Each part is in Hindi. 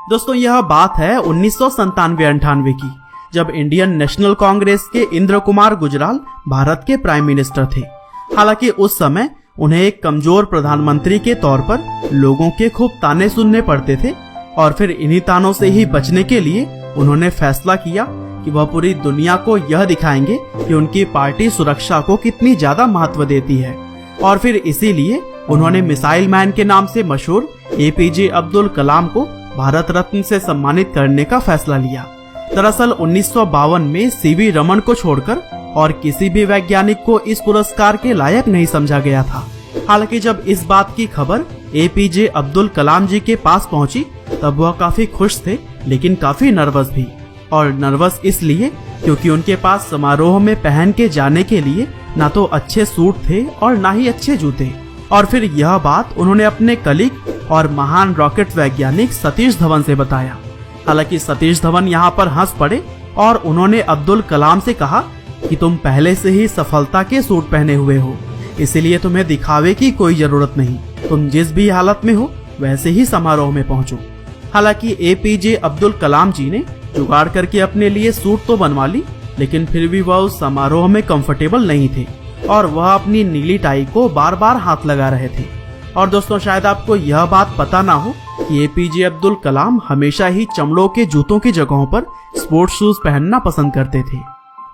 दोस्तों यह बात है 1997-98 की, जब इंडियन नेशनल कांग्रेस के इंद्र कुमार गुजराल भारत के प्राइम मिनिस्टर थे। हालांकि उस समय उन्हें एक कमजोर प्रधानमंत्री के तौर पर लोगों के खूब ताने सुनने पड़ते थे और फिर इन्हीं तानों से ही बचने के लिए उन्होंने फैसला किया कि वह पूरी दुनिया को यह दिखाएंगे कि उनकी पार्टी सुरक्षा को कितनी ज्यादा महत्व देती है। और फिर इसीलिए उन्होंने मिसाइल मैन के नाम से मशहूर एपीजे अब्दुल कलाम को भारत रत्न से सम्मानित करने का फैसला लिया। दरअसल 1952 में सीवी रमन को छोड़कर और किसी भी वैज्ञानिक को इस पुरस्कार के लायक नहीं समझा गया था। हालांकि जब इस बात की खबर एपीजे अब्दुल कलाम जी के पास पहुंची तब वह काफी खुश थे, लेकिन काफी नर्वस भी। और नर्वस इसलिए क्योंकि उनके पास समारोह में पहन के जाने के लिए ना तो अच्छे सूट थे और ना ही अच्छे जूते। और फिर यह बात उन्होंने अपने कलीग और महान रॉकेट वैज्ञानिक सतीश धवन से बताया। हालांकि सतीश धवन यहाँ पर हंस पड़े और उन्होंने अब्दुल कलाम से कहा कि तुम पहले से ही सफलता के सूट पहने हुए हो, इसीलिए तुम्हें दिखावे की कोई जरूरत नहीं, तुम जिस भी हालत में हो वैसे ही समारोह में पहुंचो। हालांकि एपीजे अब्दुल कलाम जी ने जुगाड़ करके अपने लिए सूट तो बनवा ली, लेकिन फिर भी वह उस समारोह में कंफर्टेबल नहीं थे और वह अपनी नीली टाई को बार बार हाथ लगा रहे थे। और दोस्तों शायद आपको यह बात पता ना हो कि एपीजे अब्दुल कलाम हमेशा ही चमड़ों के जूतों की जगहों पर स्पोर्ट्स शूज पहनना पसंद करते थे।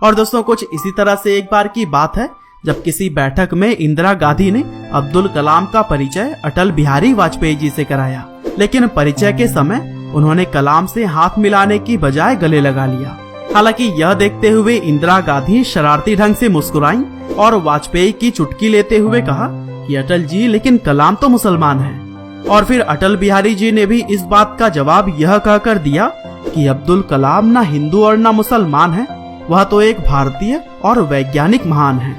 और दोस्तों कुछ इसी तरह से एक बार की बात है जब किसी बैठक में इंदिरा गांधी ने अब्दुल कलाम का परिचय अटल बिहारी वाजपेयी जी से कराया, लेकिन परिचय के समय उन्होंने कलाम से हाथ मिलाने की बजाय गले लगा लिया। हालांकि यह देखते हुए इंदिरा गांधी शरारती ढंग से मुस्कुराईं और वाजपेयी की चुटकी लेते हुए कहा कि अटल जी, लेकिन कलाम तो मुसलमान हैं। और फिर अटल बिहारी जी ने भी इस बात का जवाब यह कहकर दिया कि अब्दुल कलाम ना हिंदू और ना मुसलमान है, वह तो एक भारतीय और वैज्ञानिक महान है।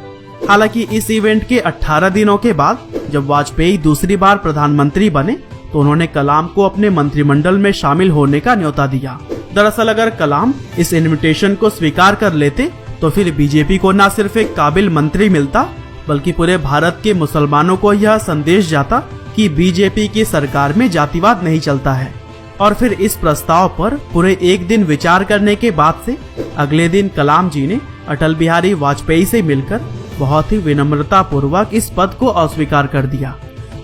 हालांकि इस इवेंट के 18 दिनों के बाद जब वाजपेयी दूसरी बार प्रधानमंत्री बने तो उन्होंने कलाम को अपने मंत्रिमंडल में शामिल होने का न्योता दिया। दरअसल अगर कलाम इस इनविटेशन को स्वीकार कर लेते तो फिर बीजेपी को न सिर्फ एक काबिल मंत्री मिलता बल्कि पूरे भारत के मुसलमानों को यह संदेश जाता कि बीजेपी की सरकार में जातिवाद नहीं चलता है। और फिर इस प्रस्ताव पर पूरे एक दिन विचार करने के बाद से अगले दिन कलाम जी ने अटल बिहारी वाजपेयी से मिलकर बहुत ही विनम्रता पूर्वक इस पद को अस्वीकार कर दिया।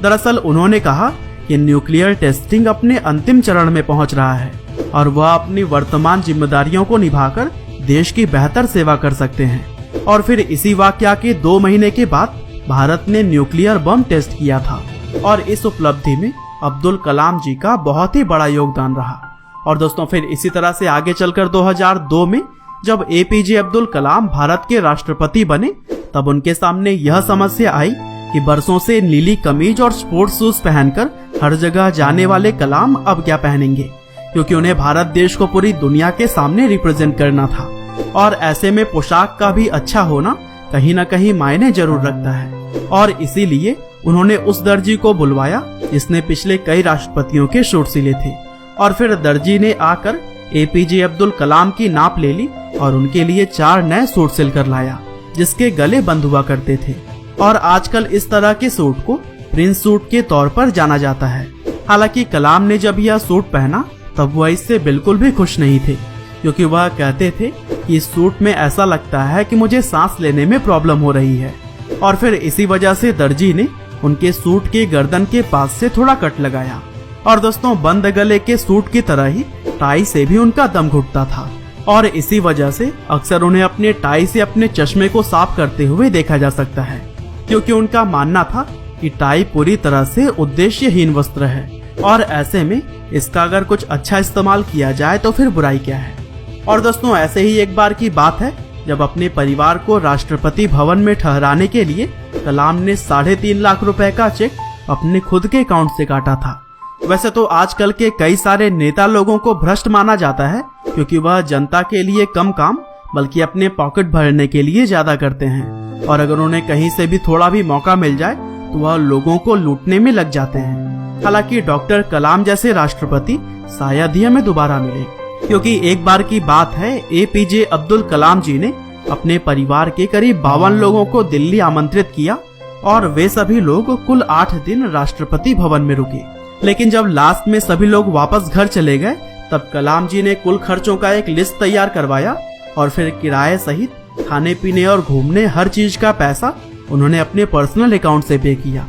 दरअसल उन्होंने कहा कि न्यूक्लियर टेस्टिंग अपने अंतिम चरण में पहुंच रहा है और वह अपनी वर्तमान जिम्मेदारियों को निभाकर देश की बेहतर सेवा कर सकते हैं। और फिर इसी वाकया के 2 महीने के बाद भारत ने न्यूक्लियर बम टेस्ट किया था और इस उपलब्धि में अब्दुल कलाम जी का बहुत ही बड़ा योगदान रहा। और दोस्तों फिर इसी तरह से आगे चलकर 2002 में जब एपीजे अब्दुल कलाम भारत के राष्ट्रपति बने तब उनके सामने यह समस्या आई कि बरसों से नीली कमीज और स्पोर्ट्स शूज पहनकर हर जगह जाने वाले कलाम अब क्या पहनेंगे, क्योंकि उन्हें भारत देश को पूरी दुनिया के सामने रिप्रेजेंट करना था। और ऐसे में पोशाक का भी अच्छा होना कहीं न कहीं मायने जरूर रखता है। और इसीलिए उन्होंने उस दर्जी को बुलवाया जिसने पिछले कई राष्ट्रपतियों के सूट सिले थे। और फिर दर्जी ने आकर एपीजे अब्दुल कलाम की नाप ले ली और उनके लिए 4 नए सूट सिलकर लाया जिसके गले बंद हुआ करते थे। और आजकल इस तरह के सूट को प्रिंस सूट के तौर पर जाना जाता है। हालांकि कलाम ने जब यह सूट पहना तब वह इससे बिल्कुल भी खुश नहीं थे, क्योंकि वह कहते थे कि इस सूट में ऐसा लगता है कि मुझे सांस लेने में प्रॉब्लम हो रही है। और फिर इसी वजह से दर्जी ने उनके सूट के गर्दन के पास से थोड़ा कट लगाया। और दोस्तों बंद गले के सूट की तरह ही टाई से भी उनका दम घुटता था और इसी वजह से अक्सर उन्हें अपने टाई से अपने चश्मे को साफ करते हुए देखा जा सकता है, क्योंकि उनका मानना था कि टाई पूरी तरह से उद्देश्यहीन वस्त्र है और ऐसे में इसका अगर कुछ अच्छा इस्तेमाल किया जाए तो फिर बुराई क्या है। और दोस्तों ऐसे ही एक बार की बात है जब अपने परिवार को राष्ट्रपति भवन में ठहराने के लिए कलाम ने 3.5 लाख रुपए का चेक अपने खुद के अकाउंट से काटा था। वैसे तो आजकल के कई सारे नेता लोगों को भ्रष्ट माना जाता है, क्योंकि वह जनता के लिए कम काम बल्कि अपने पॉकेट भरने के लिए ज्यादा करते हैं और अगर उन्हें कहीं से भी थोड़ा भी मौका मिल जाए तो वह लोगों को लूटने में लग जाते हैं। हालांकि डॉक्टर कलाम जैसे राष्ट्रपति शायद ही हमें दोबारा मिले, क्योंकि एक बार की बात है एपीजे अब्दुल कलाम जी ने अपने परिवार के करीब 52 लोगों को दिल्ली आमंत्रित किया और वे सभी लोग कुल 8 दिन राष्ट्रपति भवन में रुके। लेकिन जब लास्ट में सभी लोग वापस घर चले गए तब कलाम जी ने कुल खर्चों का एक लिस्ट तैयार करवाया और फिर किराए सहित खाने पीने और घूमने हर चीज का पैसा उन्होंने अपने पर्सनल अकाउंट से पे किया।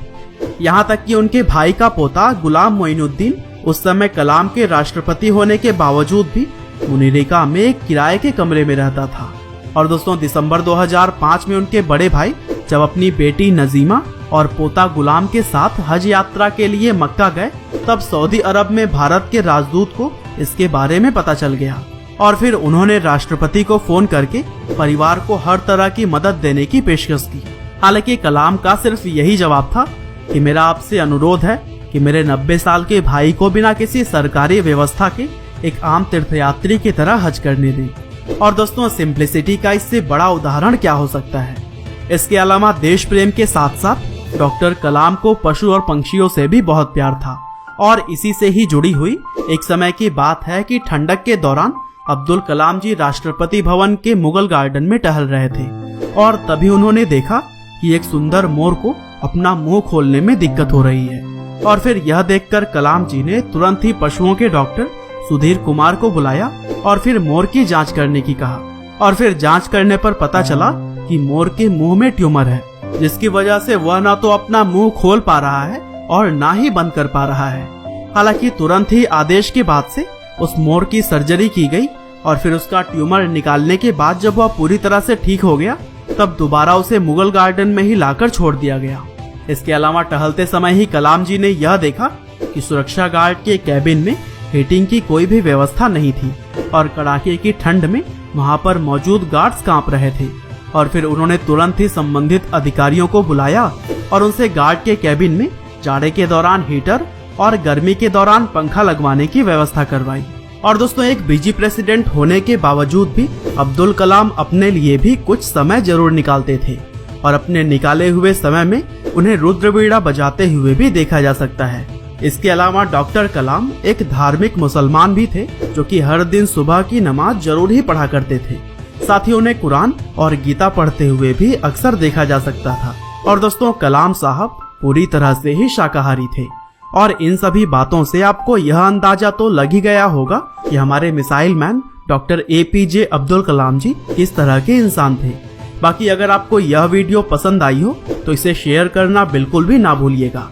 यहाँ तक कि उनके भाई का पोता गुलाम मोइनुद्दीन उस समय कलाम के राष्ट्रपति होने के बावजूद भी मुनीरिका में एक किराए के कमरे में रहता था। और दोस्तों, दिसंबर 2005 में उनके बड़े भाई जब अपनी बेटी नजीमा और पोता गुलाम के साथ हज यात्रा के लिए मक्का गए तब सऊदी अरब में भारत के राजदूत को इसके बारे में पता चल गया और फिर उन्होंने राष्ट्रपति को फोन करके परिवार को हर तरह की मदद देने की पेशकश की। हालांकि कलाम का सिर्फ यही जवाब था कि मेरा आपसे अनुरोध है कि मेरे 90 साल के भाई को बिना किसी सरकारी व्यवस्था के एक आम तीर्थयात्री की तरह हज करने दें। और दोस्तों, सिंप्लिसिटी का इससे बड़ा उदाहरण क्या हो सकता है। इसके अलावा देश प्रेम के साथ साथ डॉक्टर कलाम को पशु और पंछियों से भी बहुत प्यार था और इसी से ही जुड़ी हुई एक समय की बात है कि ठंडक के दौरान अब्दुल कलाम जी राष्ट्रपति भवन के मुगल गार्डन में टहल रहे थे और तभी उन्होंने देखा कि एक सुंदर मोर को अपना मुंह खोलने में दिक्कत हो रही है। और फिर यह देखकर कलाम जी ने तुरंत ही पशुओं के डॉक्टर सुधीर कुमार को बुलाया और फिर मोर की जांच करने की कहा। और फिर जांच करने पर पता चला कि मोर के मुंह में ट्यूमर है, जिसकी वजह से वह ना तो अपना मुंह खोल पा रहा है और ना ही बंद कर पा रहा है। हालांकि तुरंत ही आदेश के बाद से उस मोर की सर्जरी की गई और फिर उसका ट्यूमर निकालने के बाद जब वह पूरी तरह से ठीक हो गया तब दोबारा उसे मुगल गार्डन में ही लाकर छोड़ दिया गया। इसके अलावा टहलते समय ही कलाम जी ने यह देखा कि सुरक्षा गार्ड के कैबिन में हीटिंग की कोई भी व्यवस्था नहीं थी और कड़ाके की ठंड में वहां पर मौजूद गार्ड्स कांप रहे थे। और फिर उन्होंने तुरंत ही संबंधित अधिकारियों को बुलाया और उनसे गार्ड के कैबिन में जाड़े के दौरान हीटर और गर्मी के दौरान पंखा लगवाने की व्यवस्था करवाई। और दोस्तों, एक बिजी प्रेसिडेंट होने के बावजूद भी अब्दुल कलाम अपने लिए भी कुछ समय जरूर निकालते थे और अपने निकाले हुए समय में उन्हें रुद्रवीणा बजाते हुए भी देखा जा सकता है। इसके अलावा डॉक्टर कलाम एक धार्मिक मुसलमान भी थे जो कि हर दिन सुबह की नमाज जरूर ही पढ़ा करते थे। साथ ही उन्हें कुरान और गीता पढ़ते हुए भी अक्सर देखा जा सकता था। और दोस्तों, कलाम साहब पूरी तरह से ही शाकाहारी थे और इन सभी बातों से आपको यह अंदाजा तो लग ही गया होगा कि हमारे missile man doctor APJ Abdul Kalam ji किस तरह के इंसान थे। बाकी अगर आपको यह वीडियो पसंद आई हो तो इसे शेयर करना बिल्कुल भी ना भूलिएगा।